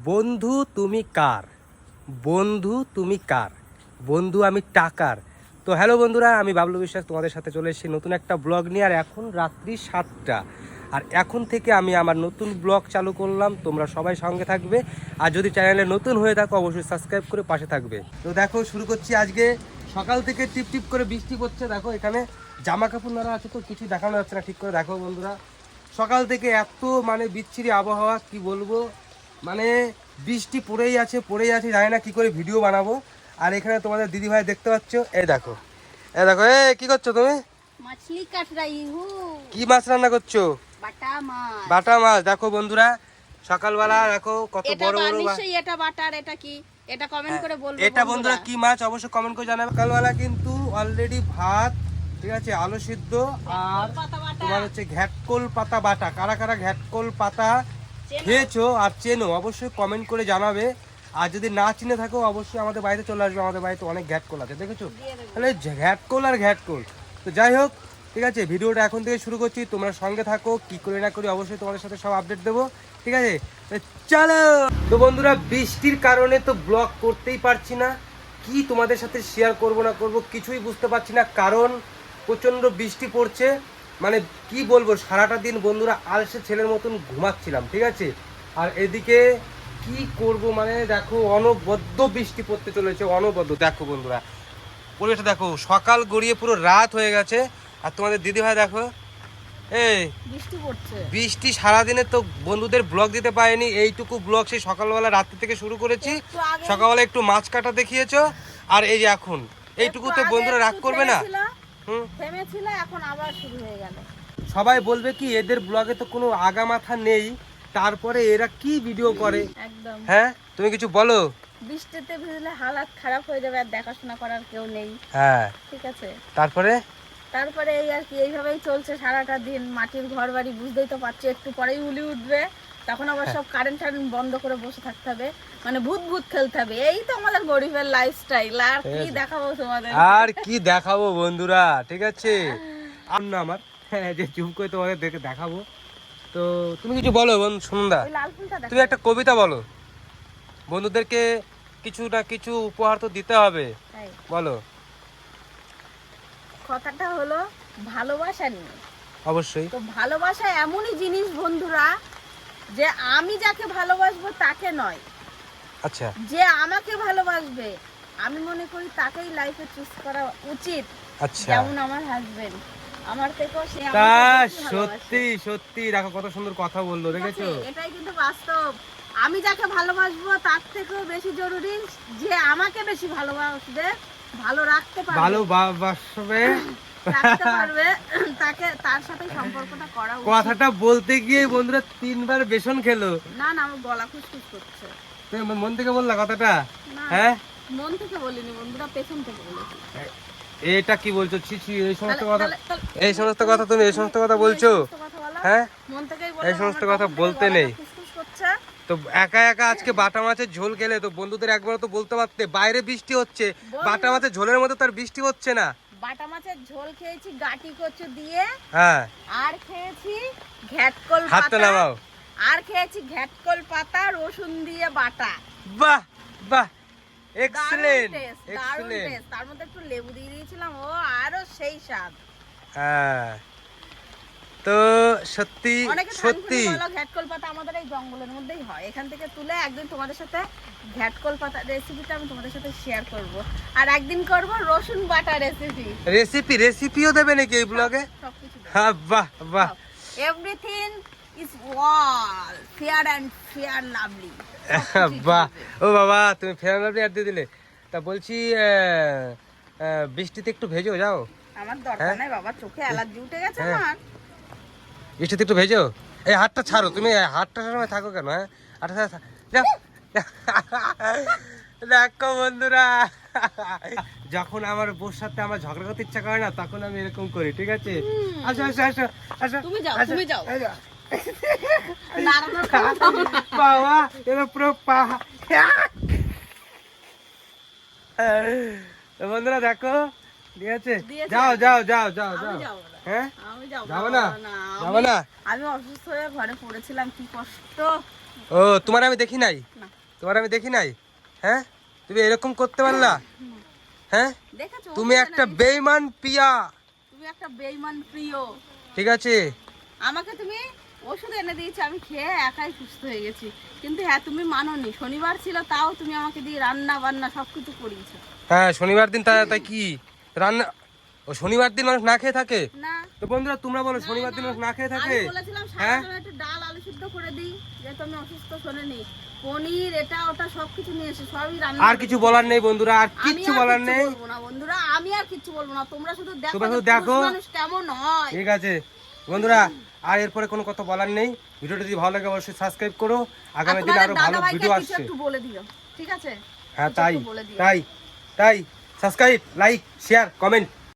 বন্ধু তুমি কার? বন্ধু তুমি কার? বন্ধু আমি টাকার। তো হ্যালো বন্ধুরা, আমি বাবলু বিশ্বাস তোমাদের সাথে চলে এসেছি নতুন একটা ব্লগ নিয়ে। আর এখন রাত্রি 7টা, আর এখন থেকে আমি আমার নতুন ব্লগ চালু করলাম। তোমরা সবাই সঙ্গে থাকবে, আর যদি চ্যানেলে নতুন হয়ে থাকো অবশ্যই সাবস্ক্রাইব করে পাশে থাকবে। তো দেখো শুরু করছি। আজকে সকাল থেকে টিপ টিপ করে বৃষ্টি পড়ছে। দেখো এখানে জামা কাপড় নাড়া আছে তো কিছুই দেখানো যাচ্ছে না ঠিক করে। দেখো বন্ধুরা, সকাল থেকে এত বিচ্ছিরি আবহাওয়া, কি বলবো, বৃষ্টি পড়েই আছে জানি না কি করে ভিডিও বানাবো। আর এখানে তোমাদের দিদি ভাই দেখতে পাচ্ছ, এই দেখো কি করছো তুমি? মাছলি কাট রাই হু। কি মাছ রান্না করছো? বাটা মাছ। বাটা মাছ। দেখো বন্ধুরা, সকালবেলা দেখো কত বড় বড় নিশ্চয়ই এটা বাটার, এটা কি? এটা কমেন্ট করে বলবে এটা বন্ধুরা কি মাছ অবশ্যই কমেন্ট করে জানাবে। সকালবেলা কিন্তু অলরেডি ভাত, ঠিক আছে, আলু সিদ্ধ আর তোমার হচ্ছে ঘ্যাটকোল পাতা বাটা। কারা কারা ঘ্যাটকোল পাতা খেয়েছো আর চেনো অবশ্যই কমেন্ট করে জানাবে। আর যদি না চিনে থাকো অবশ্যই আমাদের বাড়িতে চলে আসবে। আমাদের বাড়িতে অনেক ঘ্যাটকোল আছে, দেখেছো? তাহলে ঘ্যাটকোল আর ঘ্যাটকোল। তো যাই হোক, ঠিক আছে, ভিডিওটা এখন থেকে শুরু করছি। তোমরা সঙ্গে থাকো, কি করে না করি অবশ্যই তোমাদের সাথে সব আপডেট দেবো, ঠিক আছে? চলো। তো বন্ধুরা, বৃষ্টির কারণে তো ব্লগ করতেই পারছি না। কি তোমাদের সাথে শেয়ার করব না করব কিছুই বুঝতে পারছি না, কারণ প্রচণ্ড বৃষ্টি পড়ছে। কি বলবো, সারাটা দিন বন্ধুরা আলসে ছেলের মতন ঘুমাচ্ছিলাম, ঠিক আছে? আর এদিকে কি করব, দেখো অনবদ্য বৃষ্টি পড়তে চলেছে, অনবদ্য। দেখো বন্ধুরা, পরিবেশটা দেখো, সকাল গড়িয়ে পুরো রাত হয়ে গেছে। আর তোমাদের দিদি ভাই দেখো, এই বৃষ্টি পড়ছে। বৃষ্টি সারাদিনে তো বন্ধুদের ব্লগ দিতে পারিনি। এইটুকু ব্লগ সেই সকালবেলা রাত্রি থেকে শুরু করেছি। সকালবেলা একটু মাছ কাটা দেখিয়েছো, আর এই যে এখন এইটুকুতে বন্ধুরা রাগ করবে না? থেমেছিল, এখন আবার শুরু হয়ে গেল। সবাই বলবে কি এদের ব্লগে তো কোনো আগা মাথা নেই, তারপরে এরা কি ভিডিও করে। একদম। হ্যাঁ, তুমি কিছু বলো। বৃষ্টিতে ভিজলে হালাত খারাপ হয়ে যাবে, আর দেখাশোনা করার কেউ নেই। হ্যাঁ, ঠিক আছে। তারপরে এই আর কি, এইভাবেই চলছে সারাটা দিন। মাটির ঘর বাড়ি, বুঝতেই তো পারছি, একটু পরেই উলি উঠবে, তখন আবার সব কারেন্ট বন্ধ করে বসে থাকতে হবে, ভূত ভূত খেলতে হবে। এই তো আমাদের গরিবের লাইফস্টাইল। আর কি দেখাবো তোমাদের, আর কি দেখাবো বন্ধুরা, ঠিক আছে? আর না আমার যে চুপ করে তোমাদের দেখে দেখাবো। তো তুমি কিছু বলো সুনন্দা, তুমি একটা কবিতা বলো। বন্ধুদেরকে কিছু না কিছু উপহার তো দিতে হবে, বলো। কথাটা হলো ভালোবাসা নিয়ে। অবশ্যই। তো ভালোবাসা এমনই জিনিস বন্ধুরা, যে আমি যাকে ভালোবাসবো তাকে নয়, আচ্ছা, যে আমাকে ভালোবাসবে আমি মনে করি তাকেই লাইফে চুজ করা উচিত। আচ্ছা, যেমন আমার হাজবেন্ড, আমার থেকেও সে তা আমাকে সত্যি সত্যি দেখো কত সুন্দর কথা বললো, দেখেছো? এটাই কিন্তু বাস্তব। আমি যাকে ভালোবাসবো তার থেকেও বেশি জরুরি যে আমাকে বেশি ভালোবাসবে, ভালো রাখতে পারবে, ভালোবাসবে, রাখতে পারবে, তাকে, তার সাথে সম্পর্কটা করা উচিত। কথাটা বলতে গিয়ে বন্ধুরা 3বার বেসন খেলো। না না, আমার গলা খুশখুশ করছে। তুমি মন থেকে বললা কথাটা? না, হ্যাঁ, মন থেকে বলিনি বন্ধুরা, পেছন থেকে বলেছি। এটা কি বলছো? ছি ছি, এই সমস্ত কথা, এই সমস্ত কথা তুমি এই সমস্ত কথা বলছো? হ্যাঁ, মন থেকেই এই সমস্ত কথা বলতে নেই তো। একা একা আজকে বাটা মাছের ঝোল খেলে তো বন্ধুদের একবার তো বলতে পারতে বাইরে বৃষ্টি হচ্ছে, বাটা মাছের ঝোলের মধ্যে তার বৃষ্টি হচ্ছে না। বাটা মাছের ঝোল খেয়েছি গাটি কচু দিয়ে, হ্যাঁ, আর খেয়েছি ঘ্যাটকল হাতটা পাতা, নামাও, আর খেয়েছি ঘ্যাটকল পাতা রসুন দিয়ে বাটা। বাহ বাহ, দারুণ এক্সেলেন্ট টেস্ট, দারুণ এক্সেলেন্ট। টেস্ট। তার মধ্যে একটু লেবু দিয়ে দিয়েছিলাম, ও আরো সেই স্বাদ। হ্যাঁ, তো সত্যি সত্যি ঘ্যাটকল পাতা আমাদের এই জঙ্গলের মধ্যেই হয়, এখান থেকে তুলে একদিন তোমাদের সাথে ঘ্যাটকল পাতা রেসিপিটা আমি তোমাদের সাথে শেয়ার করব। আর একদিন করব রসুন বাটা রেসিপিও দেবে নাকি এই ব্লগে? সবকিছু। হ্যাঁ, বাহ বাহ, everything is well fair and fair lovely. বাহ। ও বাবা, তুমি ফেয়ার লাভলি আর দিয়ে দিলে। তা বলছি বৃষ্টিতে একটু ভেজো যাও। আমার দরকার নাই বাবা, চোখে অ্যালার্জি উঠে গেছে আমার। বৃষ্টিতে একটু ভেজো। এই হাতটা ছাড়ো, তুমি হাতটা সময় থাকো কেন? হ্যাঁ, হাতটা যাও। দেখো বন্ধুরা, যখন আমার বউর সাথে আমার ঝগড়া করতে ইচ্ছা করে না, তখন আমি এরকম করি, ঠিক আছে? আসো আসো আসো আসো, তুমি যাও, তুমি যাও। বাবা, এটা পুরো বন্ধুরা দেখো, ঠিক আছে? যাও যাও যাও যাও যাও। হ্যাঁ, যাবো না, যাবো না। আমি অসুস্থ হয়ে ঘরে পড়েছিলাম, কি কষ্ট। ও, তোমার আমি দেখি নাই? না, তোমার আমি দেখি নাই? হ্যাঁ, তুমি এরকম করতে পারলা? হ্যাঁ, দেখেছো তুমি একটা বেঈমান পিয়া। তুমি একটা বেঈমান প্রিয়। ঠিক আছে, আমাকে তুমি ওষুধ এনে দিয়েছো, আমি খেয়ে একাই সুস্থ হয়ে গেছি, কিন্তু হ্যাঁ তুমি মানোনি। শনিবার ছিল তাও তুমি আমাকে দিয়ে রান্না বান্না সবকিছু করিয়েছো। হ্যাঁ শনিবার দিন তাই কি রান্না? ও শনিবার দিন মানুষ না খেয়ে থাকে? না তো বন্ধুরা তোমরা বলো শনিবার দিন মানুষ না খেয়ে থাকে? আমি বলেছিলাম হ্যাঁ সারাদিন একটু ডাল আলু সিদ্ধ করে দিই, যেহেতু আমি অসুস্থ, শোনেনি। পনির এটা ওটা সবকিছু নিয়ে এসে সবই রান্না আর কিছু বলার নেই বন্ধুরা, আর কিচ্ছু বলার নেই বলবো না বন্ধুরা, আমি আর কিচ্ছু বলবো না। তোমরা শুধু দেখো তোমরা শুধু যে দেখো। পুরুষ মানুষ কেমন হয়। ঠিক আছে বন্ধুরা, আর এরপরে কোনো কথা বলার নেই। ভিডিওটা যদি ভালো লাগে অবশ্যই সাবস্ক্রাইব করো, আগামী দিনে আরো ভালো ভিডিও আসছে। একটু বলে দিও, ঠিক আছে? হ্যাঁ কিছু তাই একটু বলে দিও। তাই তাই সাবস্ক্রাইব, লাইক, শেয়ার, কমেন্ট।